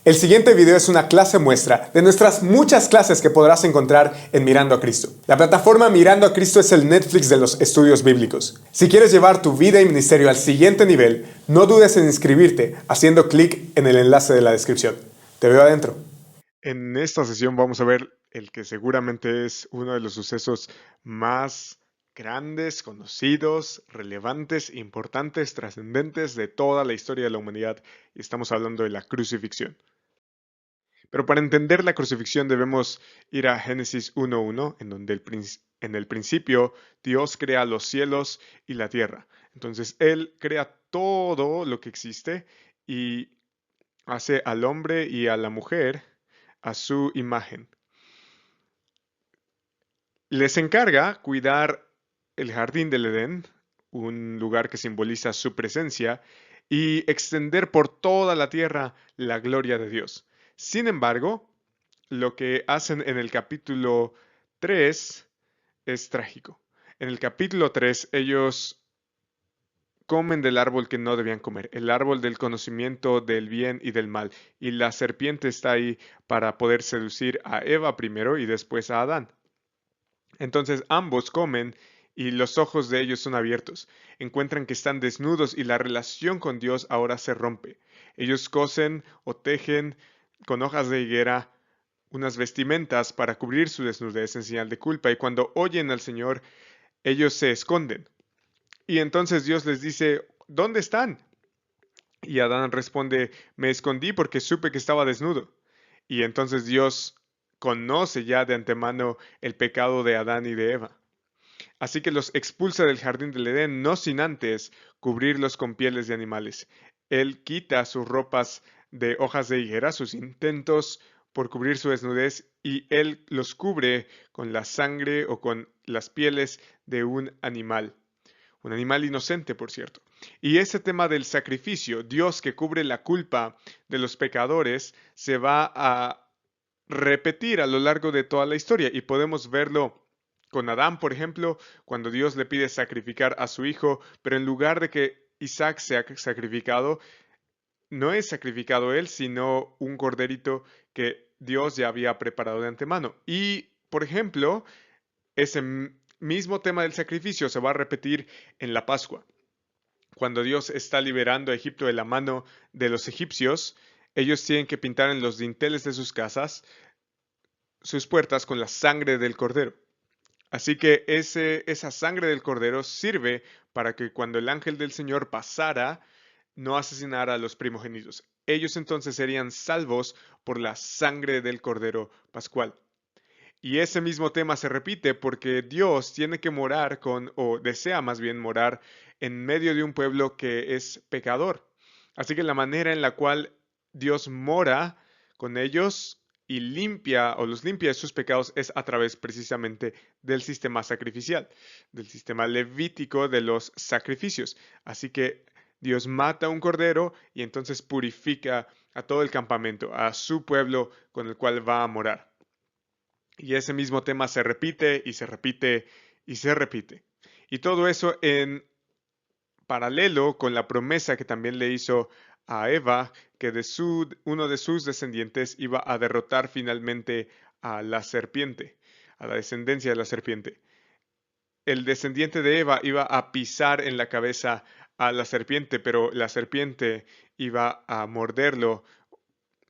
El siguiente video es una clase muestra de nuestras muchas clases que podrás encontrar en Mirando a Cristo. La plataforma Mirando a Cristo es el Netflix de los estudios bíblicos. Si quieres llevar tu vida y ministerio al siguiente nivel, no dudes en inscribirte haciendo clic en el enlace de la descripción. Te veo adentro. En esta sesión vamos a ver el que seguramente es uno de los sucesos más grandes, conocidos, relevantes, importantes, trascendentes de toda la historia de la humanidad, y estamos hablando de la crucifixión. Pero para entender la crucifixión debemos ir a Génesis 1:1, en donde en el principio Dios crea los cielos y la tierra. Entonces Él crea todo lo que existe y hace al hombre y a la mujer a su imagen. Les encarga cuidar el jardín del Edén, un lugar que simboliza su presencia, y extender por toda la tierra la gloria de Dios. Sin embargo, lo que hacen en el capítulo 3 es trágico. En el capítulo 3 ellos comen del árbol que no debían comer, el árbol del conocimiento del bien y del mal, y la serpiente está ahí para poder seducir a Eva primero y después a Adán. Entonces ambos comen y los ojos de ellos son abiertos. Encuentran que están desnudos y la relación con Dios ahora se rompe. Ellos cosen o tejen con hojas de higuera unas vestimentas para cubrir su desnudez en señal de culpa, y cuando oyen al Señor, ellos se esconden. Y entonces Dios les dice, ¿dónde están? Y Adán responde, me escondí porque supe que estaba desnudo. Y entonces Dios conoce ya de antemano el pecado de Adán y de Eva. Así que los expulsa del jardín del Edén, no sin antes cubrirlos con pieles de animales. Él quita sus ropas de hojas de higuera, sus intentos por cubrir su desnudez, y él los cubre con la sangre o con las pieles de un animal inocente, por cierto. Y ese tema del sacrificio, Dios que cubre la culpa de los pecadores, se va a repetir a lo largo de toda la historia, y podemos verlo con Adán, por ejemplo, cuando Dios le pide sacrificar a su hijo, pero en lugar de que Isaac sea sacrificado, no es sacrificado él, sino un corderito que Dios ya había preparado de antemano. Y, por ejemplo, ese mismo tema del sacrificio se va a repetir en la Pascua. Cuando Dios está liberando a Egipto de la mano de los egipcios, ellos tienen que pintar en los dinteles de sus casas sus puertas con la sangre del cordero. Así que esa sangre del cordero sirve para que cuando el ángel del Señor pasara, no asesinara a los primogénitos. Ellos entonces serían salvos por la sangre del cordero pascual. Y ese mismo tema se repite porque Dios tiene que morar o desea más bien morar en medio de un pueblo que es pecador. Así que la manera en la cual Dios mora con ellos y limpia o los limpia de sus pecados es a través precisamente del sistema sacrificial, del sistema levítico de los sacrificios. Así que Dios mata un cordero y entonces purifica a todo el campamento, a su pueblo con el cual va a morar. Y ese mismo tema se repite y se repite y se repite. Y todo eso en paralelo con la promesa que también le hizo a Eva, que uno de sus descendientes iba a derrotar finalmente a la serpiente, a la descendencia de la serpiente. El descendiente de Eva iba a pisar en la cabeza a la serpiente, pero la serpiente iba a morderlo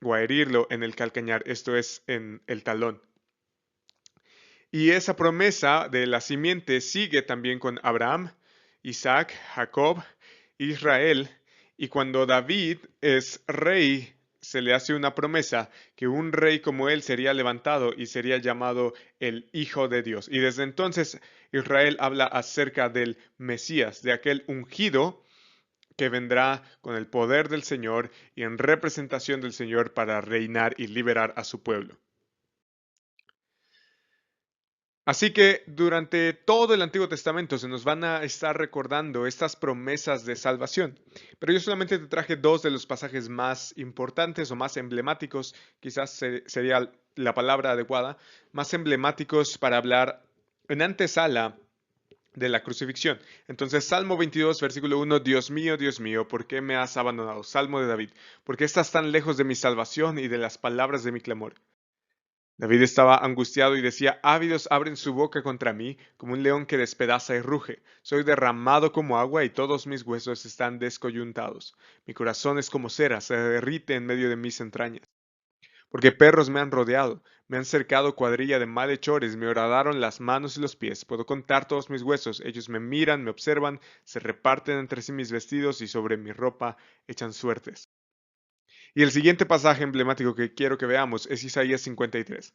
o a herirlo en el calcañar, esto es en el talón. Y esa promesa de la simiente sigue también con Abraham, Isaac, Jacob, Israel. Y cuando David es rey, se le hace una promesa que un rey como él sería levantado y sería llamado el Hijo de Dios. Y desde entonces Israel habla acerca del Mesías, de aquel ungido que vendrá con el poder del Señor y en representación del Señor para reinar y liberar a su pueblo. Así que durante todo el Antiguo Testamento se nos van a estar recordando estas promesas de salvación. Pero yo solamente te traje dos de los pasajes más importantes o más emblemáticos, quizás sería la palabra adecuada, más emblemáticos para hablar en antesala de la crucifixión. Entonces, Salmo 22, versículo 1, Dios mío, ¿por qué me has abandonado? Salmo de David, ¿por qué estás tan lejos de mi salvación y de las palabras de mi clamor? David estaba angustiado y decía, ávidos abren su boca contra mí, como un león que despedaza y ruge. Soy derramado como agua y todos mis huesos están descoyuntados. Mi corazón es como cera, se derrite en medio de mis entrañas. Porque perros me han rodeado, me han cercado cuadrilla de malhechores, me horadaron las manos y los pies. Puedo contar todos mis huesos, ellos me miran, me observan, se reparten entre sí mis vestidos y sobre mi ropa echan suertes. Y el siguiente pasaje emblemático que quiero que veamos es Isaías 53.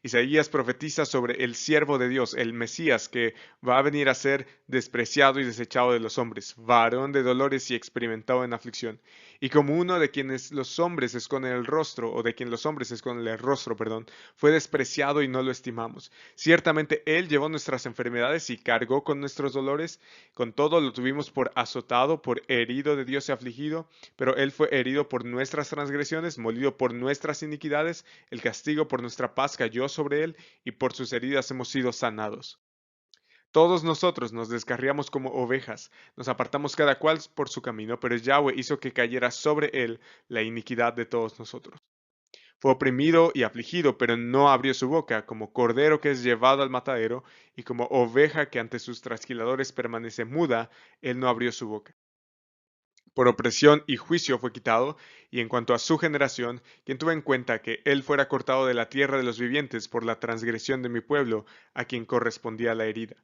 Isaías profetiza sobre el siervo de Dios, el Mesías, que va a venir a ser despreciado y desechado de los hombres, varón de dolores y experimentado en aflicción, y como uno de quienes los hombres esconden el rostro, o de quien los hombres esconden el rostro, perdón, fue despreciado y no lo estimamos. Ciertamente Él llevó nuestras enfermedades y cargó con nuestros dolores, con todo lo tuvimos por azotado, por herido de Dios y afligido, pero Él fue herido por nuestras transgresiones, molido por nuestras iniquidades, el castigo por nuestra paz cayó sobre él, y por sus heridas hemos sido sanados. Todos nosotros nos descarriamos como ovejas, nos apartamos cada cual por su camino, pero Yahweh hizo que cayera sobre él la iniquidad de todos nosotros. Fue oprimido y afligido, pero no abrió su boca, como cordero que es llevado al matadero, y como oveja que ante sus trasquiladores permanece muda, él no abrió su boca. Por opresión y juicio fue quitado, y en cuanto a su generación, quien tuvo en cuenta que él fuera cortado de la tierra de los vivientes por la transgresión de mi pueblo, a quien correspondía la herida.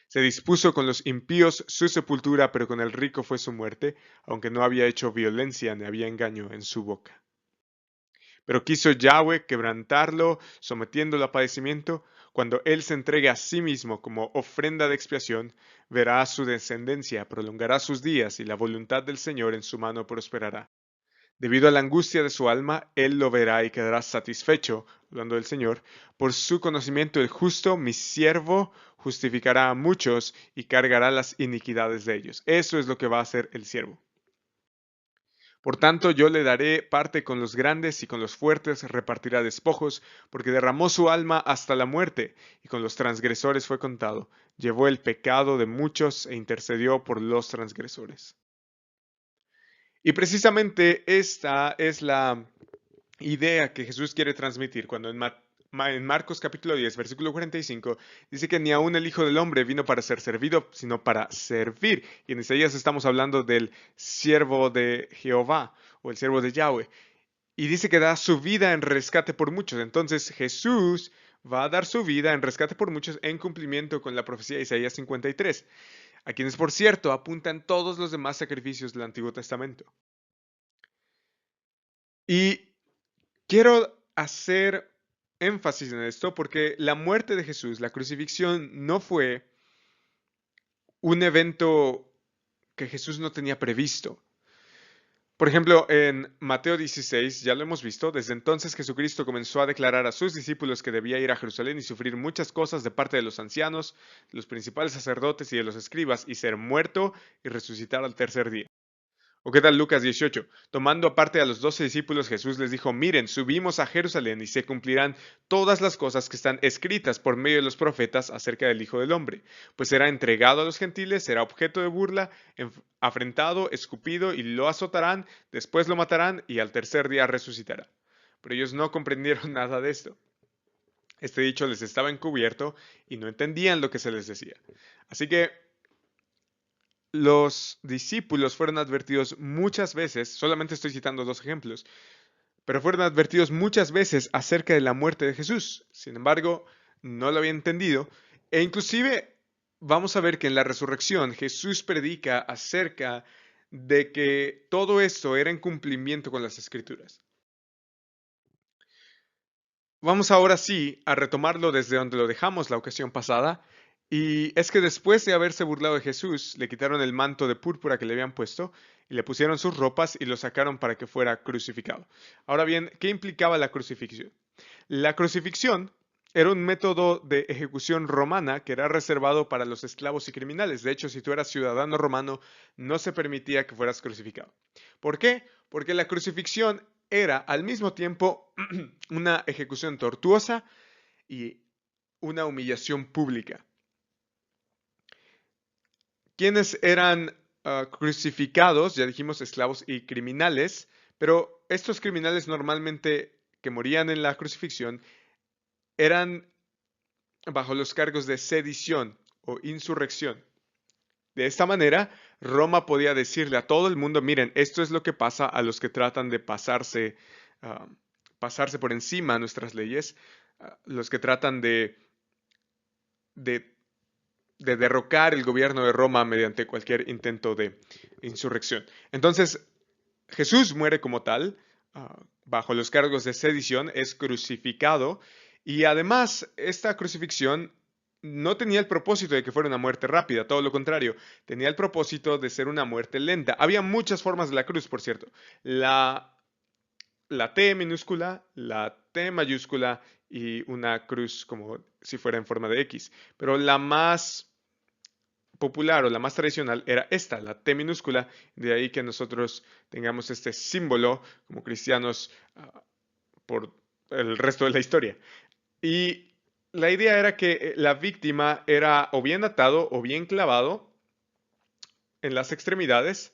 Se dispuso con los impíos su sepultura, pero con el rico fue su muerte, aunque no había hecho violencia ni había engaño en su boca. Pero quiso Yahweh quebrantarlo, sometiéndolo a padecimiento. Cuando él se entregue a sí mismo como ofrenda de expiación, verá a su descendencia, prolongará sus días, y la voluntad del Señor en su mano prosperará. Debido a la angustia de su alma, él lo verá y quedará satisfecho, hablando del Señor. Por su conocimiento el justo, mi siervo, justificará a muchos y cargará las iniquidades de ellos. Eso es lo que va a hacer el siervo. Por tanto, yo le daré parte con los grandes y con los fuertes repartirá despojos, porque derramó su alma hasta la muerte, y con los transgresores fue contado. Llevó el pecado de muchos e intercedió por los transgresores. Y precisamente esta es la idea que Jesús quiere transmitir cuando en Marcos capítulo 10, versículo 45, dice que ni aun el Hijo del Hombre vino para ser servido, sino para servir. Y en Isaías estamos hablando del siervo de Jehová o el siervo de Yahweh. Y dice que da su vida en rescate por muchos. Entonces Jesús va a dar su vida en rescate por muchos en cumplimiento con la profecía de Isaías 53, a quienes por cierto apuntan todos los demás sacrificios del Antiguo Testamento. Y quiero hacer énfasis en esto porque la muerte de Jesús, la crucifixión, no fue un evento que Jesús no tenía previsto. Por ejemplo, en Mateo 16, ya lo hemos visto, desde entonces Jesucristo comenzó a declarar a sus discípulos que debía ir a Jerusalén y sufrir muchas cosas de parte de los ancianos, de los principales sacerdotes y de los escribas, y ser muerto y resucitar al tercer día. ¿O qué tal Lucas 18? Tomando aparte a los 12 discípulos, Jesús les dijo, miren, subimos a Jerusalén y se cumplirán todas las cosas que están escritas por medio de los profetas acerca del Hijo del Hombre. Pues será entregado a los gentiles, será objeto de burla, afrentado, escupido, y lo azotarán, después lo matarán y al tercer día resucitará. Pero ellos no comprendieron nada de esto. Este dicho les estaba encubierto y no entendían lo que se les decía. Así que los discípulos fueron advertidos muchas veces, solamente estoy citando dos ejemplos, pero fueron advertidos muchas veces acerca de la muerte de Jesús. Sin embargo, no lo habían entendido. E inclusive vamos a ver que en la resurrección Jesús predica acerca de que todo esto era en cumplimiento con las Escrituras. Vamos ahora sí a retomarlo desde donde lo dejamos la ocasión pasada. Y es que después de haberse burlado de Jesús, le quitaron el manto de púrpura que le habían puesto y le pusieron sus ropas y lo sacaron para que fuera crucificado. Ahora bien, ¿qué implicaba la crucifixión? La crucifixión era un método de ejecución romana que era reservado para los esclavos y criminales. De hecho, si tú eras ciudadano romano, no se permitía que fueras crucificado. ¿Por qué? Porque la crucifixión era al mismo tiempo una ejecución tortuosa y una humillación pública. quienes eran crucificados, ya dijimos esclavos y criminales, pero estos criminales normalmente que morían en la crucifixión eran bajo los cargos de sedición o insurrección. De esta manera, Roma podía decirle a todo el mundo, miren, esto es lo que pasa a los que tratan de pasarse por encima de nuestras leyes, los que tratan de, de derrocar el gobierno de Roma mediante cualquier intento de insurrección. Entonces, Jesús muere como tal, bajo los cargos de sedición, es crucificado y además esta crucifixión no tenía el propósito de que fuera una muerte rápida, todo lo contrario, tenía el propósito de ser una muerte lenta. Había muchas formas de la cruz, por cierto. La T minúscula, la T mayúscula y una cruz como si fuera en forma de X. Pero la más popular o la más tradicional era esta, la T minúscula, de ahí que nosotros tengamos este símbolo como cristianos por el resto de la historia. Y la idea era que la víctima era o bien atado o bien clavado en las extremidades,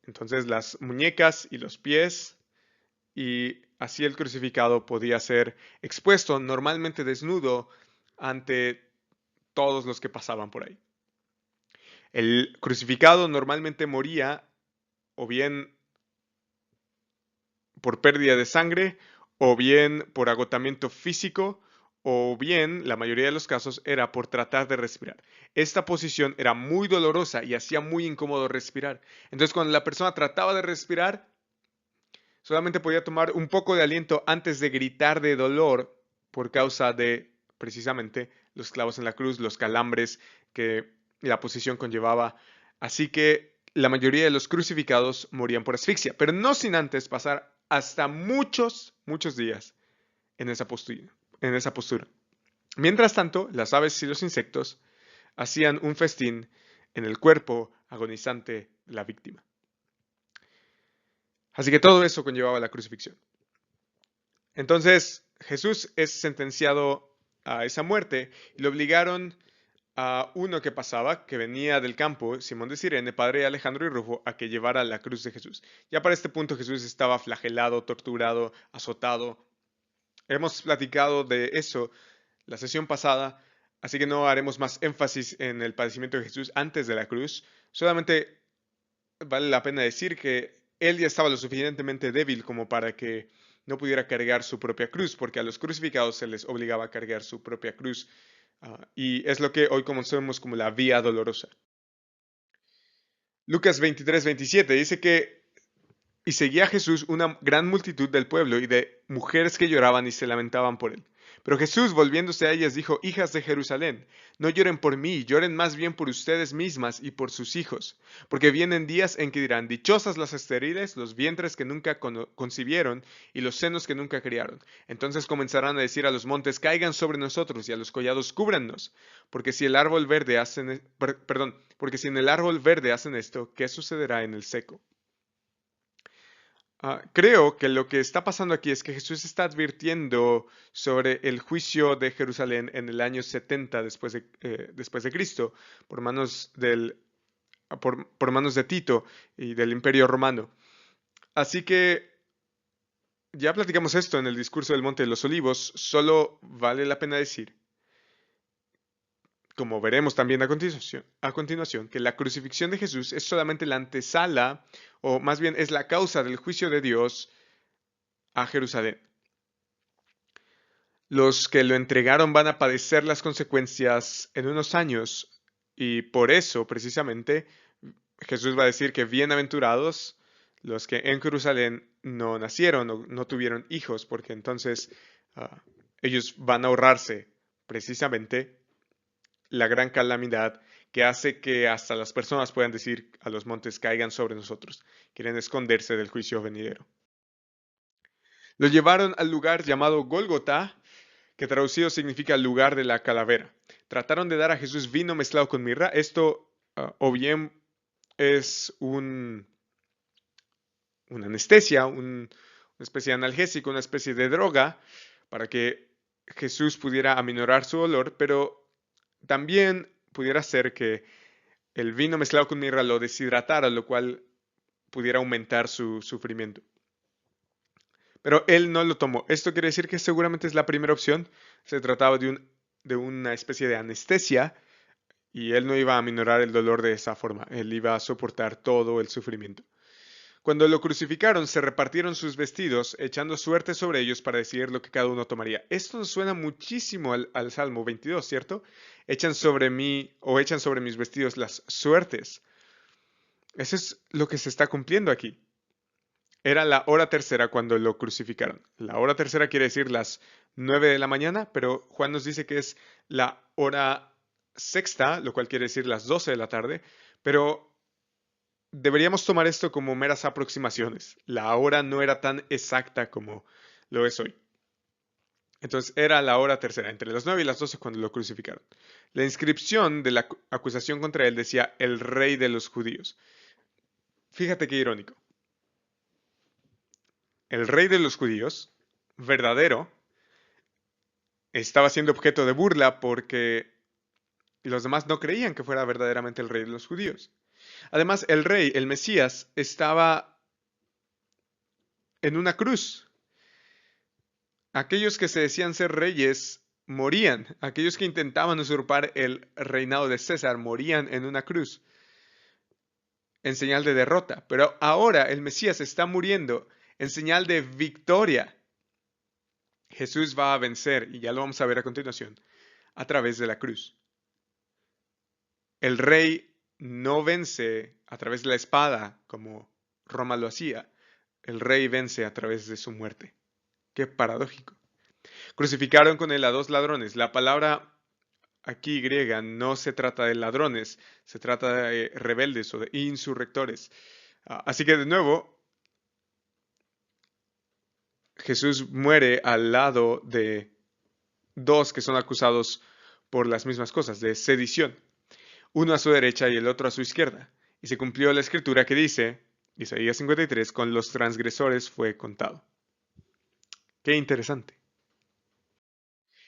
entonces las muñecas y los pies, y así el crucificado podía ser expuesto, normalmente desnudo, ante todos los que pasaban por ahí. El crucificado normalmente moría o bien por pérdida de sangre, o bien por agotamiento físico, o bien, la mayoría de los casos, era por tratar de respirar. Esta posición era muy dolorosa y hacía muy incómodo respirar. Entonces, cuando la persona trataba de respirar, solamente podía tomar un poco de aliento antes de gritar de dolor por causa de, precisamente, los clavos en la cruz, los calambres que la posición conllevaba. Así que la mayoría de los crucificados morían por asfixia, pero no sin antes pasar hasta muchos, muchos días en esa postura. Mientras tanto, las aves y los insectos hacían un festín en el cuerpo agonizante de la víctima. Así que todo eso conllevaba la crucifixión. Entonces, Jesús es sentenciado a esa muerte y le obligaron a uno que pasaba, que venía del campo, Simón de Cirene, padre de Alejandro y Rufo, a que llevara la cruz de Jesús. Ya para este punto Jesús estaba flagelado, torturado, azotado. Hemos platicado de eso la sesión pasada, así que no haremos más énfasis en el padecimiento de Jesús antes de la cruz. Solamente vale la pena decir que él ya estaba lo suficientemente débil como para que no pudiera cargar su propia cruz, porque a los crucificados se les obligaba a cargar su propia cruz. Y es lo que hoy conocemos como la vía dolorosa. Lucas 23-27 dice que y seguía a Jesús una gran multitud del pueblo y de mujeres que lloraban y se lamentaban por él. Pero Jesús, volviéndose a ellas, dijo, hijas de Jerusalén, no lloren por mí, lloren más bien por ustedes mismas y por sus hijos, porque vienen días en que dirán, dichosas las estériles, los vientres que nunca concibieron y los senos que nunca criaron. Entonces comenzarán a decir a los montes, caigan sobre nosotros y a los collados cúbrannos, porque si el árbol verde porque si en el árbol verde hacen esto, ¿qué sucederá en el seco? Creo que lo que está pasando aquí es que Jesús está advirtiendo sobre el juicio de Jerusalén en el año 70 después de Cristo por manos por manos de Tito y del Imperio Romano. Así que ya platicamos esto en el discurso del Monte de los Olivos, solo vale la pena decir, como veremos también a continuación, que la crucifixión de Jesús es solamente la antesala, o más bien es la causa del juicio de Dios a Jerusalén. Los que lo entregaron van a padecer las consecuencias en unos años, y por eso, precisamente, Jesús va a decir que bienaventurados los que en Jerusalén no nacieron o no tuvieron hijos, porque entonces ellos van a ahorrarse precisamente la gran calamidad que hace que hasta las personas puedan decir a los montes caigan sobre nosotros. Quieren esconderse del juicio venidero. Lo llevaron al lugar llamado Gólgota, que traducido significa lugar de la calavera. Trataron de dar a Jesús vino mezclado con mirra. Esto o bien es una anestesia, una especie de analgésico, una especie de droga para que Jesús pudiera aminorar su dolor, pero también pudiera ser que el vino mezclado con mirra lo deshidratara, lo cual pudiera aumentar su sufrimiento. Pero él no lo tomó. Esto quiere decir que seguramente es la primera opción. Se trataba de una especie de anestesia y él no iba a aminorar el dolor de esa forma. Él iba a soportar todo el sufrimiento. Cuando lo crucificaron, se repartieron sus vestidos, echando suerte sobre ellos para decidir lo que cada uno tomaría. Esto nos suena muchísimo al Salmo 22, ¿cierto? Echan sobre mí o echan sobre mis vestidos las suertes. Eso es lo que se está cumpliendo aquí. Era la hora tercera cuando lo crucificaron. La hora tercera quiere decir las 9 de la mañana, pero Juan nos dice que es la hora sexta, lo cual quiere decir las 12 de la tarde, pero deberíamos tomar esto como meras aproximaciones. La hora no era tan exacta como lo es hoy. Entonces era la hora tercera, entre las 9 y las 12 cuando lo crucificaron. La inscripción de la acusación contra él decía el rey de los judíos. Fíjate qué irónico. El rey de los judíos, verdadero, estaba siendo objeto de burla porque los demás no creían que fuera verdaderamente el rey de los judíos. Además, el rey, el Mesías, estaba en una cruz. Aquellos que se decían ser reyes morían. Aquellos que intentaban usurpar el reinado de César morían en una cruz en señal de derrota. Pero ahora el Mesías está muriendo en señal de victoria. Jesús va a vencer, y ya lo vamos a ver a continuación, a través de la cruz. El rey no vence a través de la espada como Roma lo hacía. El rey vence a través de su muerte. Qué paradójico. Crucificaron con él a dos ladrones. La palabra aquí griega no se trata de ladrones, se trata de rebeldes o de insurrectores. Así que de nuevo, Jesús muere al lado de dos que son acusados por las mismas cosas, de sedición. Uno a su derecha y el otro a su izquierda. Y se cumplió la escritura que dice, Isaías 53, con los transgresores fue contado. Qué interesante.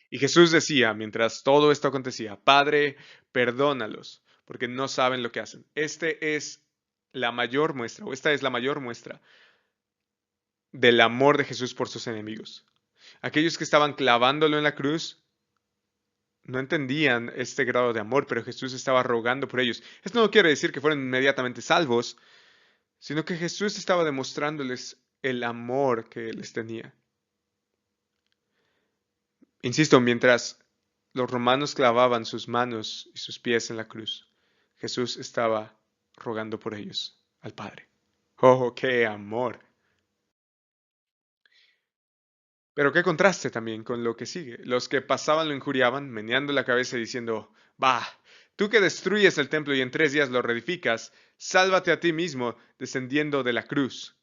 Y Jesús decía, mientras todo esto acontecía, Padre, perdónalos, porque no saben lo que hacen. Esta es la mayor muestra del amor de Jesús por sus enemigos. Aquellos que estaban clavándolo en la cruz no entendían este grado de amor, pero Jesús estaba rogando por ellos. Esto no quiere decir que fueran inmediatamente salvos, sino que Jesús estaba demostrándoles el amor que les tenía. Insisto, mientras los romanos clavaban sus manos y sus pies en la cruz, Jesús estaba rogando por ellos al Padre. ¡Oh, qué amor! Pero qué contraste también con lo que sigue. Los que pasaban lo injuriaban, meneando la cabeza y diciendo, «Bah, tú que destruyes el templo y en 3 días lo reedificas, sálvate a ti mismo descendiendo de la cruz».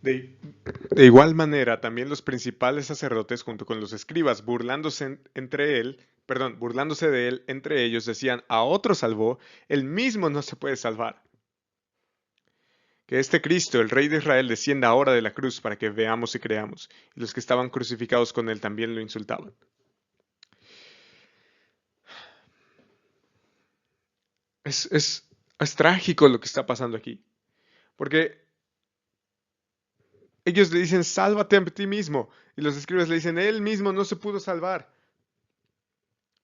De igual manera, también los principales sacerdotes junto con los escribas, burlándose de él entre ellos, decían, a otro salvó, él mismo no se puede salvar. Que este Cristo, el Rey de Israel, descienda ahora de la cruz para que veamos y creamos. Y los que estaban crucificados con él también lo insultaban. Es trágico lo que está pasando aquí. Porque ellos le dicen, sálvate a ti mismo. Y los escribas le dicen, él mismo no se pudo salvar.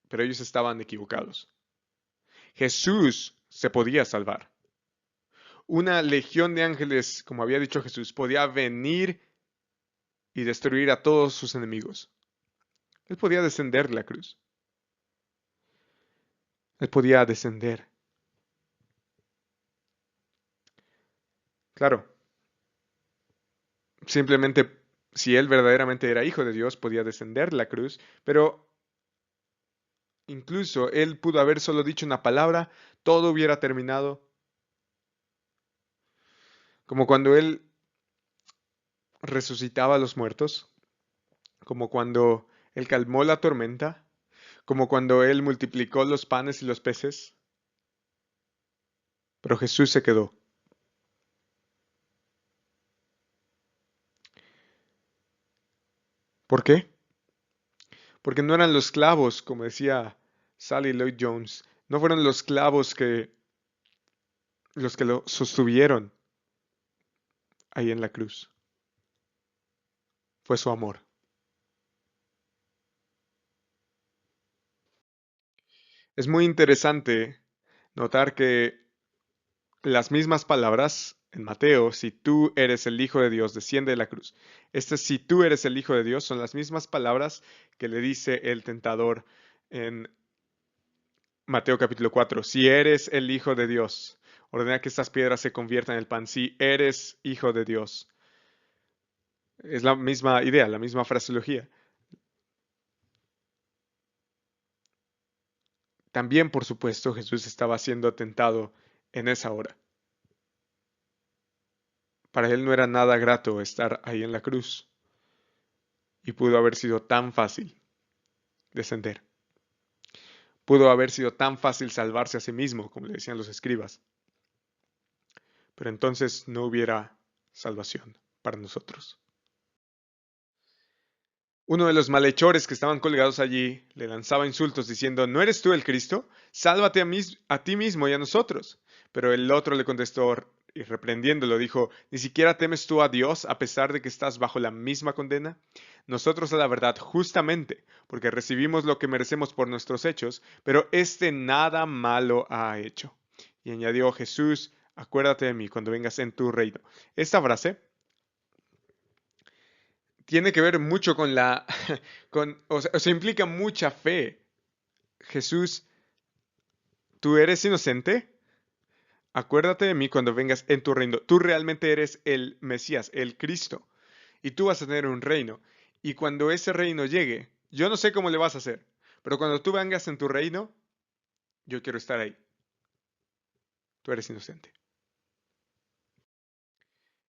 Pero ellos estaban equivocados. Jesús se podía salvar. Una legión de ángeles, como había dicho Jesús, podía venir y destruir a todos sus enemigos. Él podía descender de la cruz. Él podía descender. Claro, simplemente si él verdaderamente era hijo de Dios, podía descender de la cruz, pero incluso él pudo haber solo dicho una palabra, todo hubiera terminado. Como cuando él resucitaba a los muertos, como cuando él calmó la tormenta, como cuando él multiplicó los panes y los peces. Pero Jesús se quedó. ¿Por qué? Porque no eran los clavos, como decía Sally Lloyd Jones, No fueron los clavos los que lo sostuvieron ahí en la cruz. Fue su amor. Es muy interesante notar que las mismas palabras en Mateo, si tú eres el Hijo de Dios, desciende de la cruz. Si tú eres el Hijo de Dios, son las mismas palabras que le dice el tentador en Mateo capítulo 4. Si eres el Hijo de Dios, ordena que estas piedras se conviertan en el pan. Si eres Hijo de Dios. Es la misma idea, la misma fraseología. También, por supuesto, Jesús estaba siendo tentado en esa hora. Para él no era nada grato estar ahí en la cruz y pudo haber sido tan fácil descender. Pudo haber sido tan fácil salvarse a sí mismo, como le decían los escribas. Pero entonces no hubiera salvación para nosotros. Uno de los malhechores que estaban colgados allí le lanzaba insultos diciendo, ¿no eres tú el Cristo? Sálvate a ti mismo y a nosotros. Pero el otro le contestó y reprendiéndolo dijo, ¿ni siquiera temes tú a Dios a pesar de que estás bajo la misma condena? Nosotros a la verdad justamente, porque recibimos lo que merecemos por nuestros hechos, pero este nada malo ha hecho. Y añadió Jesús, acuérdate de mí cuando vengas en tu reino. Esta frase tiene que ver mucho con o sea, implica mucha fe. Jesús, ¿tú eres inocente? Acuérdate de mí cuando vengas en tu reino. Tú realmente eres el Mesías, el Cristo. Y tú vas a tener un reino. Y cuando ese reino llegue, yo no sé cómo le vas a hacer, pero cuando tú vengas en tu reino, yo quiero estar ahí. Tú eres inocente.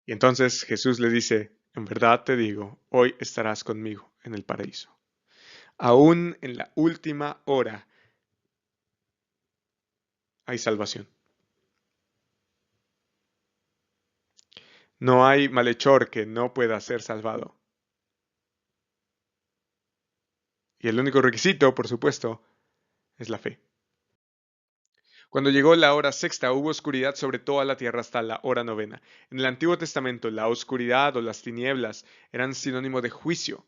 Y entonces Jesús le dice, en verdad te digo, hoy estarás conmigo en el paraíso. Aún en la última hora hay salvación. No hay malhechor que no pueda ser salvado. Y el único requisito, por supuesto, es la fe. Cuando llegó la hora sexta hubo oscuridad sobre toda la tierra hasta la hora novena. En el Antiguo Testamento la oscuridad o las tinieblas eran sinónimo de juicio.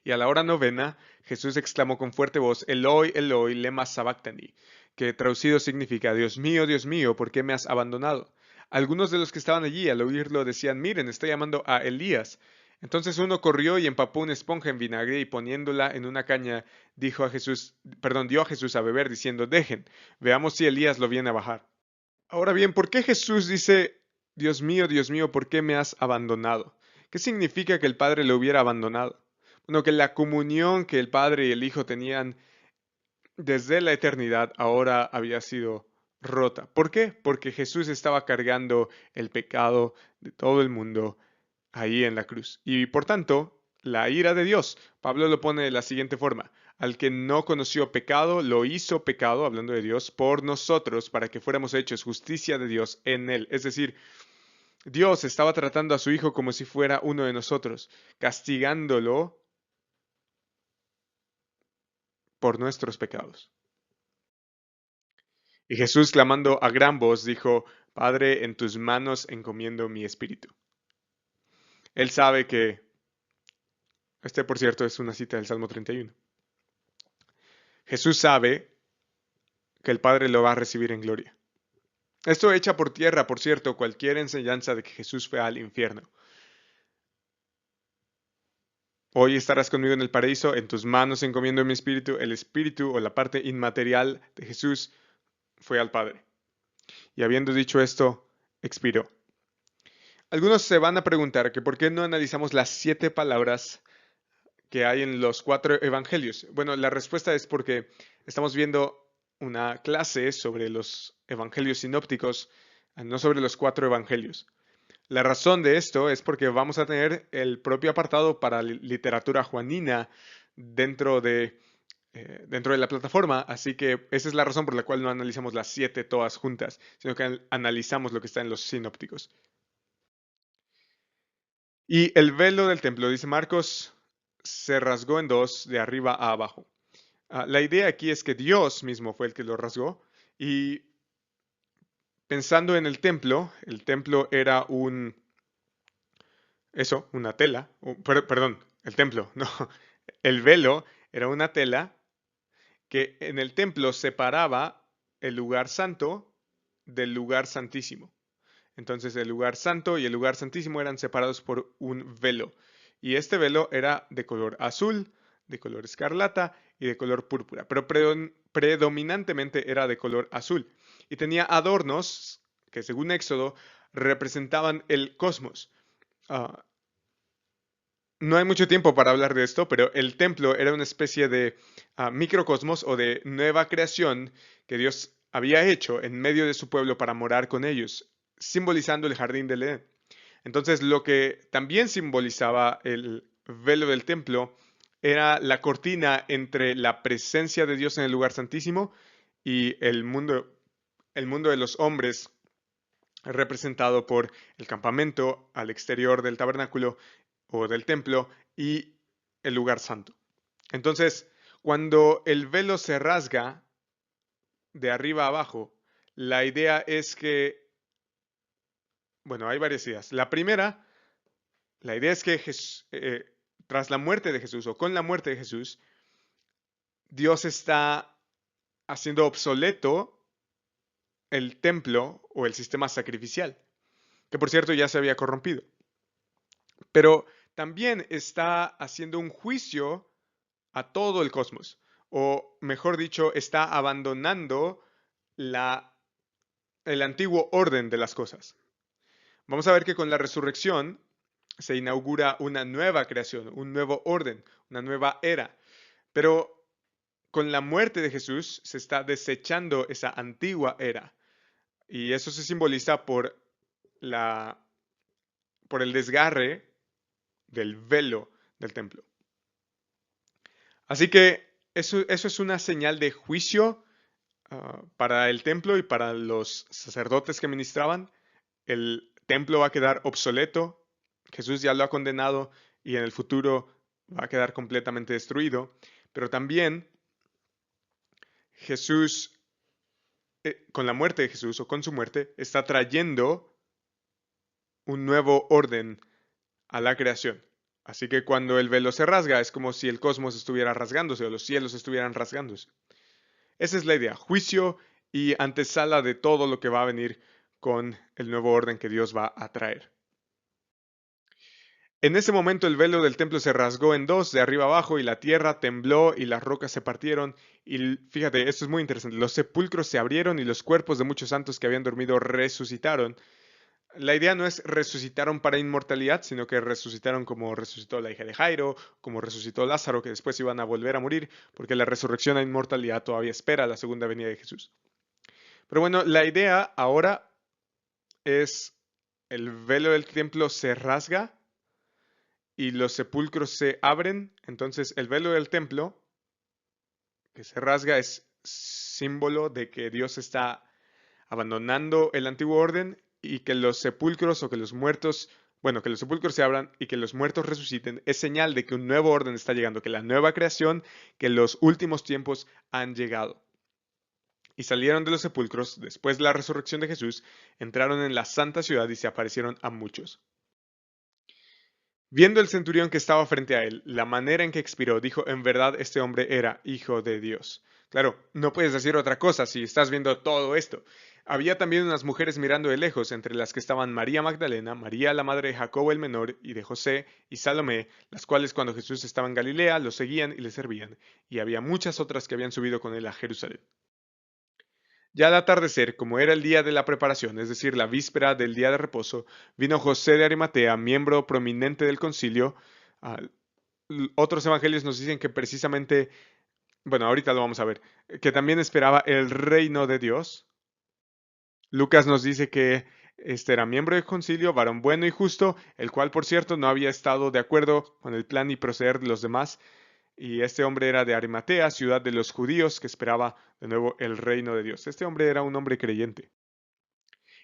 Y a la hora novena Jesús exclamó con fuerte voz, Eloi, Eloi, lema sabactani, que traducido significa, Dios mío, ¿por qué me has abandonado? Algunos de los que estaban allí al oírlo decían, miren, está llamando a Elías. Entonces uno corrió y empapó una esponja en vinagre y poniéndola en una caña dio a Jesús a beber diciendo, dejen, veamos si Elías lo viene a bajar. Ahora bien, ¿por qué Jesús dice, Dios mío, ¿por qué me has abandonado? ¿Qué significa que el Padre lo hubiera abandonado? Bueno, que la comunión que el Padre y el Hijo tenían desde la eternidad ahora había sido rota. ¿Por qué? Porque Jesús estaba cargando el pecado de todo el mundo ahí en la cruz. Y por tanto, la ira de Dios. Pablo lo pone de la siguiente forma. Al que no conoció pecado, lo hizo pecado, hablando de Dios, por nosotros, para que fuéramos hechos justicia de Dios en él. Es decir, Dios estaba tratando a su Hijo como si fuera uno de nosotros, castigándolo por nuestros pecados. Y Jesús, clamando a gran voz, dijo, Padre, en tus manos encomiendo mi espíritu. Él sabe que, por cierto, es una cita del Salmo 31. Jesús sabe que el Padre lo va a recibir en gloria. Esto echa por tierra, por cierto, cualquier enseñanza de que Jesús fue al infierno. Hoy estarás conmigo en el paraíso, en tus manos encomiendo mi espíritu. El espíritu o la parte inmaterial de Jesús fue al Padre. Y habiendo dicho esto, expiró. Algunos se van a preguntar que por qué no analizamos las 7 palabras que hay en los 4 evangelios. Bueno, la respuesta es porque estamos viendo una clase sobre los evangelios sinópticos, no sobre los 4 evangelios. La razón de esto es porque vamos a tener el propio apartado para literatura juanina dentro de la plataforma, así que esa es la razón por la cual no analizamos las 7 todas juntas, sino que analizamos lo que está en los sinópticos. Y el velo del templo, dice Marcos, se rasgó en dos de arriba a abajo. La idea aquí es que Dios mismo fue el que lo rasgó y pensando en el templo era una tela, perdón, el templo, no, el velo era una tela que en el templo separaba el lugar santo del lugar santísimo. Entonces el lugar santo y el lugar santísimo eran separados por un velo. Y este velo era de color azul, de color escarlata y de color púrpura, pero predominantemente era de color azul. Y tenía adornos que según Éxodo representaban el cosmos. Ah, no hay mucho tiempo para hablar de esto, pero el templo era una especie de microcosmos o de nueva creación que Dios había hecho en medio de su pueblo para morar con ellos, simbolizando el jardín del Edén. Entonces, lo que también simbolizaba el velo del templo era la cortina entre la presencia de Dios en el lugar santísimo y el mundo de los hombres, representado por el campamento al exterior del tabernáculo o del templo y el lugar santo. Entonces, cuando el velo se rasga de arriba a abajo, la idea es que, bueno, hay varias ideas. La primera, la idea es que tras la muerte de Jesús o con la muerte de Jesús, Dios está haciendo obsoleto el templo o el sistema sacrificial, que por cierto ya se había corrompido. Pero también está haciendo un juicio a todo el cosmos, o mejor dicho, está abandonando el antiguo orden de las cosas. Vamos a ver que con la resurrección se inaugura una nueva creación, un nuevo orden, una nueva era. Pero con la muerte de Jesús se está desechando esa antigua era. Y eso se simboliza por el desgarre del velo del templo. Así que eso es una señal de juicio para el templo y para los sacerdotes que ministraban. El templo va a quedar obsoleto, Jesús ya lo ha condenado y en el futuro va a quedar completamente destruido. Pero también Jesús, con la muerte de Jesús o con su muerte, está trayendo un nuevo orden a la creación. Así que cuando el velo se rasga es como si el cosmos estuviera rasgándose o los cielos estuvieran rasgándose. Esa es la idea, juicio y antesala de todo lo que va a venir con el nuevo orden que Dios va a traer. En ese momento el velo del templo se rasgó en dos, de arriba abajo, y la tierra tembló y las rocas se partieron. Y fíjate, esto es muy interesante. Los sepulcros se abrieron y los cuerpos de muchos santos que habían dormido resucitaron. La idea no es resucitaron para inmortalidad, sino que resucitaron como resucitó la hija de Jairo, como resucitó Lázaro, que después iban a volver a morir, porque la resurrección a inmortalidad todavía espera la segunda venida de Jesús. Pero bueno, la idea ahora es el velo del templo se rasga y los sepulcros se abren. Entonces el velo del templo que se rasga es símbolo de que Dios está abandonando el antiguo orden y que los sepulcros o que los muertos, bueno, que los sepulcros se abran y que los muertos resuciten, es señal de que un nuevo orden está llegando, que la nueva creación, que los últimos tiempos han llegado. Y salieron de los sepulcros después de la resurrección de Jesús, entraron en la santa ciudad y se aparecieron a muchos. Viendo el centurión que estaba frente a él, la manera en que expiró, dijo, en verdad este hombre era hijo de Dios. Claro, no puedes decir otra cosa si estás viendo todo esto. Había también unas mujeres mirando de lejos, entre las que estaban María Magdalena, María la madre de Jacobo el menor y de José y Salomé, las cuales cuando Jesús estaba en Galilea lo seguían y le servían, y había muchas otras que habían subido con él a Jerusalén. Ya al atardecer, como era el día de la preparación, es decir, la víspera del día de reposo, vino José de Arimatea, miembro prominente del concilio. Ah, Otros evangelios nos dicen que precisamente, bueno, ahorita lo vamos a ver, que también esperaba el reino de Dios. Lucas nos dice que este era miembro del concilio, varón bueno y justo, el cual, por cierto, no había estado de acuerdo con el plan y proceder de los demás. Y este hombre era de Arimatea, ciudad de los judíos, que esperaba de nuevo el reino de Dios. Este hombre era un hombre creyente.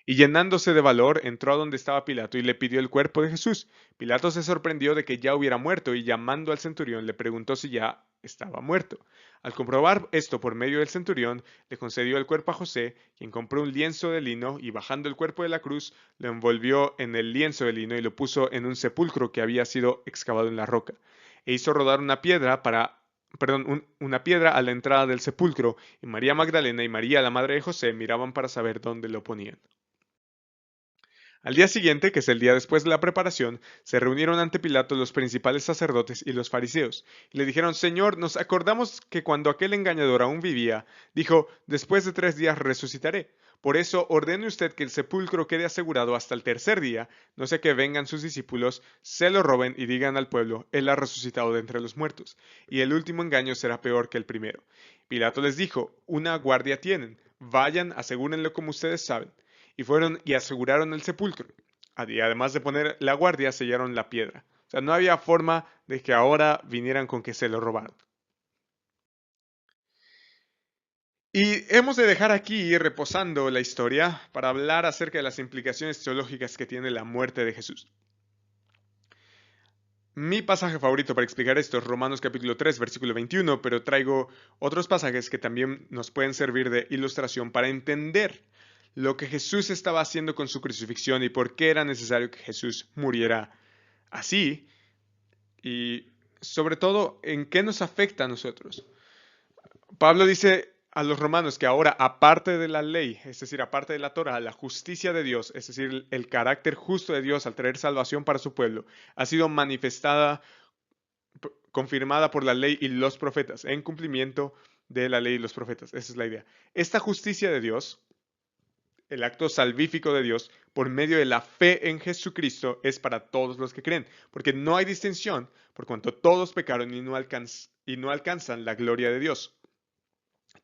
Y llenándose de valor, entró a donde estaba Pilato y le pidió el cuerpo de Jesús. Pilato se sorprendió de que ya hubiera muerto y llamando al centurión le preguntó si ya estaba muerto. Al comprobar esto por medio del centurión, le concedió el cuerpo a José, quien compró un lienzo de lino y bajando el cuerpo de la cruz, lo envolvió en el lienzo de lino y lo puso en un sepulcro que había sido excavado en la roca. E hizo rodar una piedra a la entrada del sepulcro, y María Magdalena y María, la madre de José, miraban para saber dónde lo ponían. Al día siguiente, que es el día después de la preparación, se reunieron ante Pilato los principales sacerdotes y los fariseos, y le dijeron: Señor, nos acordamos que cuando aquel engañador aún vivía, dijo: después de 3 días resucitaré. Por eso ordene usted que el sepulcro quede asegurado hasta el tercer día, no sea que vengan sus discípulos, se lo roben y digan al pueblo: Él ha resucitado de entre los muertos, y el último engaño será peor que el primero. Pilato les dijo: una guardia tienen, vayan, asegúrenlo como ustedes saben. Y fueron y aseguraron el sepulcro. Y además de poner la guardia, sellaron la piedra. O sea, no había forma de que ahora vinieran con que se lo robaron. Y hemos de dejar aquí reposando la historia para hablar acerca de las implicaciones teológicas que tiene la muerte de Jesús. Mi pasaje favorito para explicar esto es Romanos capítulo 3, versículo 21, pero traigo otros pasajes que también nos pueden servir de ilustración para entender lo que Jesús estaba haciendo con su crucifixión y por qué era necesario que Jesús muriera así, y sobre todo en qué nos afecta a nosotros. Pablo dice a los romanos que ahora, aparte de la ley, es decir, aparte de la Torah, la justicia de Dios, es decir, el carácter justo de Dios al traer salvación para su pueblo, ha sido manifestada, confirmada por la ley y los profetas, en cumplimiento de la ley y los profetas. Esa es la idea. Esta justicia de Dios, el acto salvífico de Dios, por medio de la fe en Jesucristo, es para todos los que creen, porque no hay distinción, por cuanto todos pecaron y no alcanzan la gloria de Dios.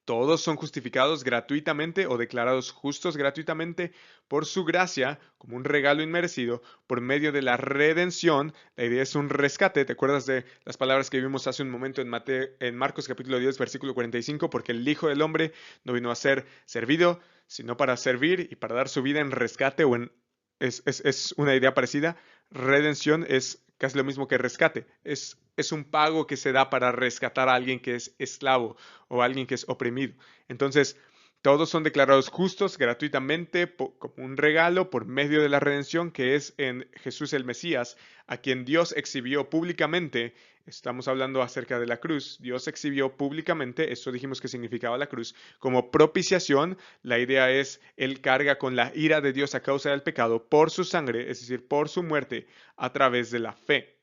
Todos son justificados gratuitamente o declarados justos gratuitamente por su gracia, como un regalo inmerecido, por medio de la redención. La idea es un rescate. ¿Te acuerdas de las palabras que vimos hace un momento en Marcos capítulo 10, versículo 45? Porque el Hijo del Hombre no vino a ser servido, sino para servir y para dar su vida en rescate, es una idea parecida. Redención es casi lo mismo que rescate. Es un pago que se da para rescatar a alguien que es esclavo o a alguien que es oprimido. Entonces, todos son declarados justos gratuitamente como un regalo por medio de la redención que es en Jesús el Mesías, a quien Dios exhibió públicamente. Estamos hablando acerca de la cruz. Dios exhibió públicamente, eso dijimos que significaba la cruz, como propiciación. La idea es, Él carga con la ira de Dios a causa del pecado por su sangre, es decir, por su muerte, a través de la fe,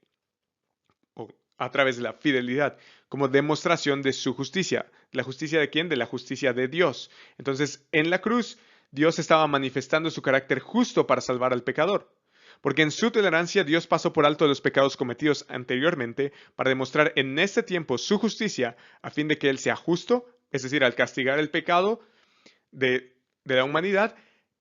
o a través de la fidelidad, como demostración de su justicia. ¿La justicia de quién? De la justicia de Dios. Entonces, en la cruz, Dios estaba manifestando su carácter justo para salvar al pecador. Porque en su tolerancia Dios pasó por alto los pecados cometidos anteriormente para demostrar en este tiempo su justicia a fin de que Él sea justo, es decir, al castigar el pecado de la humanidad,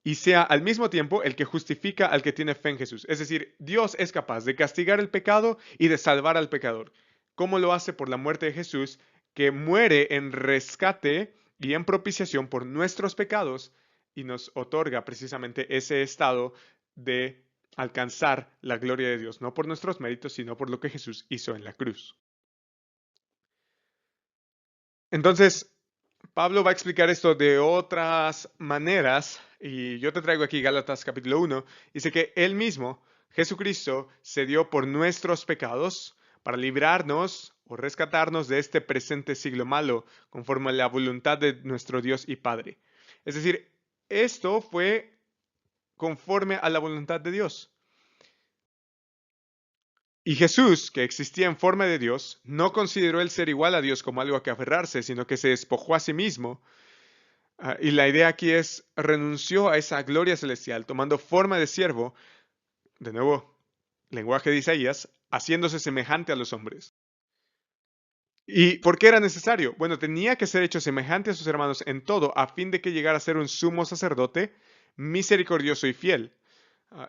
y sea al mismo tiempo el que justifica al que tiene fe en Jesús. Es decir, Dios es capaz de castigar el pecado y de salvar al pecador. ¿Cómo lo hace? Por la muerte de Jesús, que muere en rescate y en propiciación por nuestros pecados y nos otorga precisamente ese estado de alcanzar la gloria de Dios, no por nuestros méritos, sino por lo que Jesús hizo en la cruz. Entonces, Pablo va a explicar esto de otras maneras, y yo te traigo aquí Gálatas capítulo 1. Dice que Él mismo, Jesucristo, se dio por nuestros pecados para librarnos o rescatarnos de este presente siglo malo, conforme a la voluntad de nuestro Dios y Padre. Es decir, esto fue conforme a la voluntad de Dios. Y Jesús, que existía en forma de Dios, no consideró el ser igual a Dios como algo a que aferrarse, sino que se despojó a sí mismo. Y la idea aquí es, renunció a esa gloria celestial, tomando forma de siervo, de nuevo, lenguaje de Isaías, haciéndose semejante a los hombres. ¿Y por qué era necesario? Bueno, tenía que ser hecho semejante a sus hermanos en todo, a fin de que llegara a ser un sumo sacerdote misericordioso y fiel.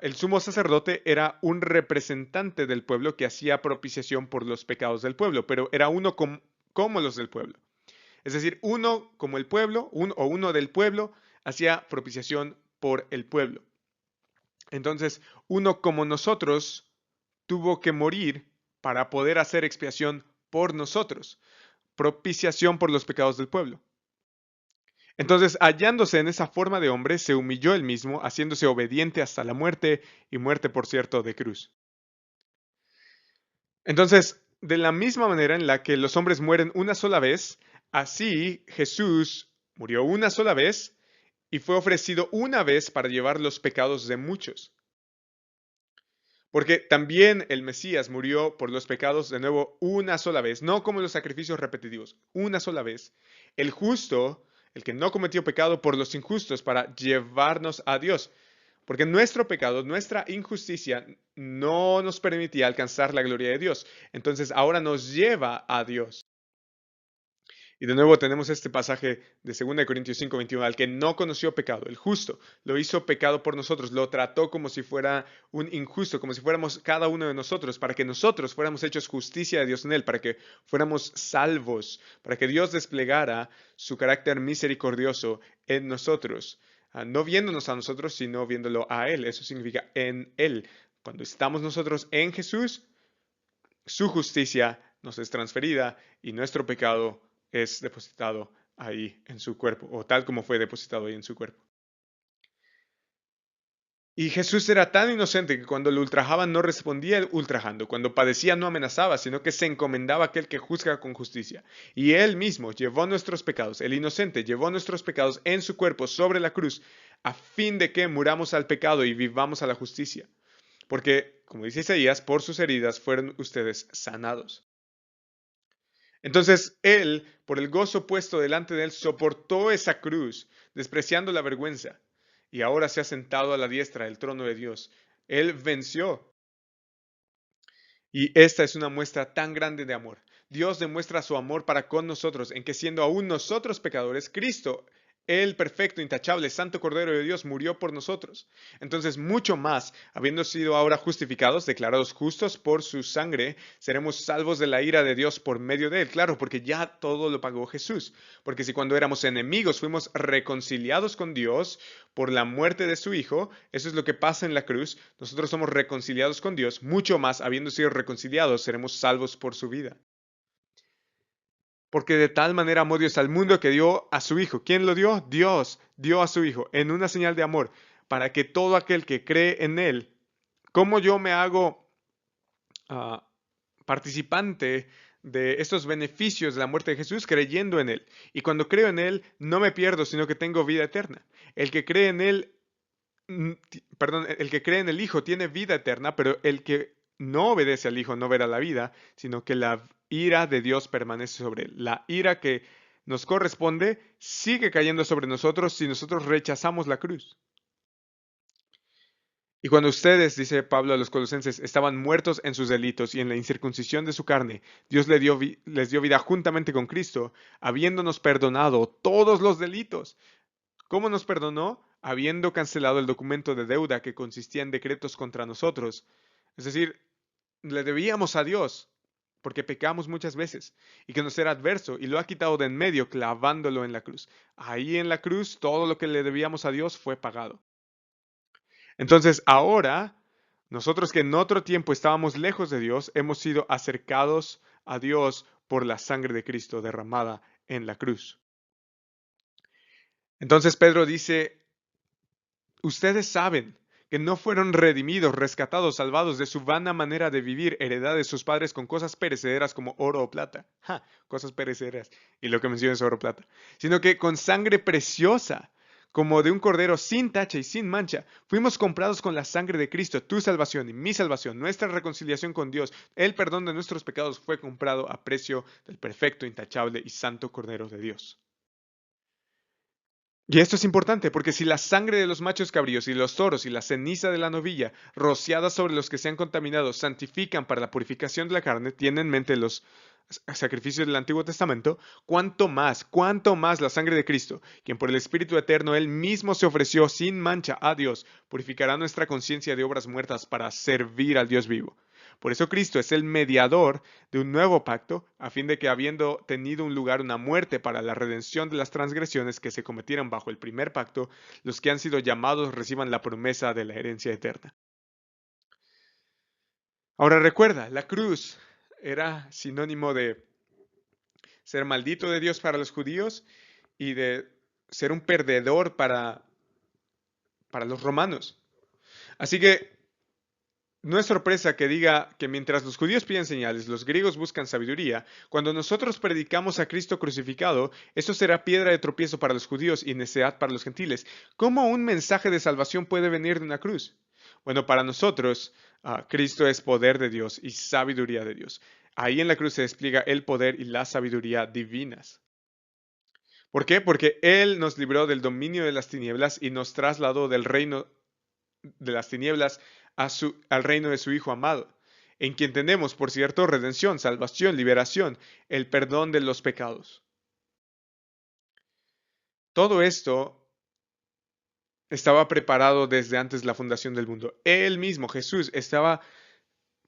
El sumo sacerdote era un representante del pueblo que hacía propiciación por los pecados del pueblo, pero era uno como los del pueblo. Es decir, uno como el pueblo, uno del pueblo, hacía propiciación por el pueblo. Entonces, uno como nosotros tuvo que morir para poder hacer expiación por nosotros. propiciación por los pecados del pueblo. Entonces, hallándose en esa forma de hombre, se humilló él mismo, haciéndose obediente hasta la muerte, y muerte, por cierto, de cruz. Entonces, de la misma manera en la que los hombres mueren una sola vez, así Jesús murió una sola vez y fue ofrecido una vez para llevar los pecados de muchos. Porque también el Mesías murió por los pecados de nuevo una sola vez, no como los sacrificios repetitivos, una sola vez. El justo, el que no cometió pecado por los injustos para llevarnos a Dios. Porque nuestro pecado, nuestra injusticia no nos permitía alcanzar la gloria de Dios. Entonces ahora nos lleva a Dios. Y de nuevo tenemos este pasaje de 2 Corintios 5:21, al que no conoció pecado, el justo, lo hizo pecado por nosotros, lo trató como si fuera un injusto, como si fuéramos cada uno de nosotros, para que nosotros fuéramos hechos justicia de Dios en él, para que fuéramos salvos, para que Dios desplegara su carácter misericordioso en nosotros, no viéndonos a nosotros, sino viéndolo a Él. Eso significa en Él. Cuando estamos nosotros en Jesús, su justicia nos es transferida y nuestro pecado es depositado ahí en su cuerpo, o tal como fue depositado ahí en su cuerpo. Y Jesús era tan inocente que cuando lo ultrajaban no respondía ultrajando, cuando padecía no amenazaba, sino que se encomendaba a aquel que juzga con justicia. Y él mismo llevó nuestros pecados, el inocente llevó nuestros pecados en su cuerpo sobre la cruz, a fin de que muramos al pecado y vivamos a la justicia. Porque, como dice Isaías, por sus heridas fueron ustedes sanados. Entonces él, por el gozo puesto delante de él, soportó esa cruz, despreciando la vergüenza, y ahora se ha sentado a la diestra del trono de Dios. Él venció. Y esta es una muestra tan grande de amor. Dios demuestra su amor para con nosotros, en que siendo aún nosotros pecadores, Cristo, el perfecto, intachable, santo Cordero de Dios, murió por nosotros. Entonces, mucho más, habiendo sido ahora justificados, declarados justos por su sangre, seremos salvos de la ira de Dios por medio de él. Claro, porque ya todo lo pagó Jesús. Porque si cuando éramos enemigos fuimos reconciliados con Dios por la muerte de su Hijo, eso es lo que pasa en la cruz, nosotros somos reconciliados con Dios, mucho más, habiendo sido reconciliados, seremos salvos por su vida. Porque de tal manera amó Dios al mundo que dio a su Hijo. ¿Quién lo dio? Dios dio a su Hijo en una señal de amor, para que todo aquel que cree en Él, como yo me hago uh, participante de estos beneficios de la muerte de Jesús creyendo en Él. Y cuando creo en Él, no me pierdo, sino que tengo vida eterna. El que cree en Él, perdón, el que cree en el Hijo tiene vida eterna, pero el que no obedece al Hijo no verá la vida, sino que la ira de Dios permanece sobre él. La ira que nos corresponde sigue cayendo sobre nosotros si nosotros rechazamos la cruz. Y cuando ustedes, dice Pablo a los colosenses, estaban muertos en sus delitos y en la incircuncisión de su carne, Dios les dio vida juntamente con Cristo, habiéndonos perdonado todos los delitos. ¿Cómo nos perdonó? Habiendo cancelado el documento de deuda que consistía en decretos contra nosotros. Es decir, le debíamos a Dios porque pecamos muchas veces y que nos era adverso y lo ha quitado de en medio clavándolo en la cruz. Ahí en la cruz todo lo que le debíamos a Dios fue pagado. Entonces ahora, nosotros que en otro tiempo estábamos lejos de Dios, hemos sido acercados a Dios por la sangre de Cristo derramada en la cruz. Entonces Pedro dice, ustedes saben que no fueron redimidos, rescatados, salvados de su vana manera de vivir, heredad de sus padres con cosas perecederas como oro o plata. Cosas perecederas. Y lo que menciona es oro o plata. Sino que con sangre preciosa, como de un cordero sin tacha y sin mancha, fuimos comprados con la sangre de Cristo. Tu salvación y mi salvación, nuestra reconciliación con Dios, el perdón de nuestros pecados fue comprado a precio del perfecto, intachable y santo Cordero de Dios. Y esto es importante porque si la sangre de los machos cabríos y los toros y la ceniza de la novilla rociadas sobre los que se han contaminado santifican para la purificación de la carne, tienen en mente los sacrificios del Antiguo Testamento, cuánto más la sangre de Cristo, quien por el Espíritu Eterno Él mismo se ofreció sin mancha a Dios, purificará nuestra conciencia de obras muertas para servir al Dios vivo. Por eso Cristo es el mediador de un nuevo pacto, a fin de que habiendo tenido un lugar una muerte para la redención de las transgresiones que se cometieron bajo el primer pacto, los que han sido llamados reciban la promesa de la herencia eterna. Ahora recuerda, la cruz era sinónimo de ser maldito de Dios para los judíos y de ser un perdedor para los romanos. Así que no es sorpresa que diga que mientras los judíos piden señales, los griegos buscan sabiduría. Cuando nosotros predicamos a Cristo crucificado, eso será piedra de tropiezo para los judíos y necedad para los gentiles. ¿Cómo un mensaje de salvación puede venir de una cruz? Bueno, para nosotros, Cristo es poder de Dios y sabiduría de Dios. Ahí en la cruz se despliega el poder y la sabiduría divinas. ¿Por qué? Porque Él nos libró del dominio de las tinieblas y nos trasladó del reino de las tinieblas al reino de su Hijo amado, en quien tenemos, por cierto, redención, salvación, liberación, el perdón de los pecados. Todo esto estaba preparado desde antes de la fundación del mundo. Él mismo, Jesús, estaba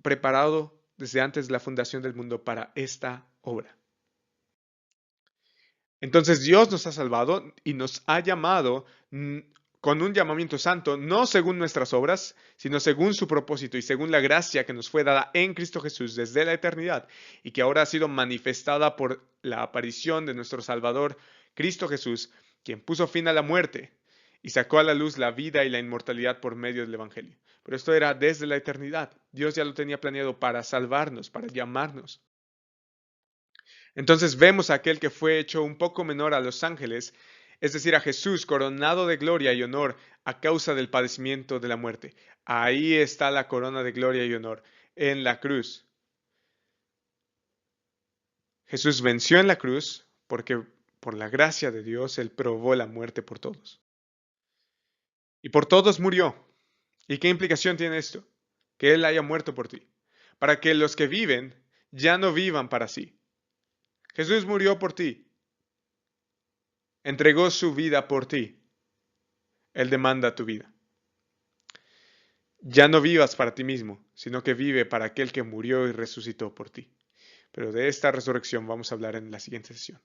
preparado desde antes de la fundación del mundo para esta obra. Entonces Dios nos ha salvado y nos ha llamado con un llamamiento santo, no según nuestras obras, sino según su propósito y según la gracia que nos fue dada en Cristo Jesús desde la eternidad y que ahora ha sido manifestada por la aparición de nuestro Salvador, Cristo Jesús, quien puso fin a la muerte y sacó a la luz la vida y la inmortalidad por medio del Evangelio. Pero esto era desde la eternidad. Dios ya lo tenía planeado para salvarnos, para llamarnos. Entonces vemos a aquel que fue hecho un poco menor a los ángeles, es decir, a Jesús coronado de gloria y honor a causa del padecimiento de la muerte. Ahí está la corona de gloria y honor, en la cruz. Jesús venció en la cruz porque por la gracia de Dios Él probó la muerte por todos. Y por todos murió. ¿Y qué implicación tiene esto? Que Él haya muerto por ti. Para que los que viven ya no vivan para sí. Jesús murió por ti. Entregó su vida por ti. Él demanda tu vida. Ya no vivas para ti mismo, sino que vive para aquel que murió y resucitó por ti. Pero de esta resurrección vamos a hablar en la siguiente sesión.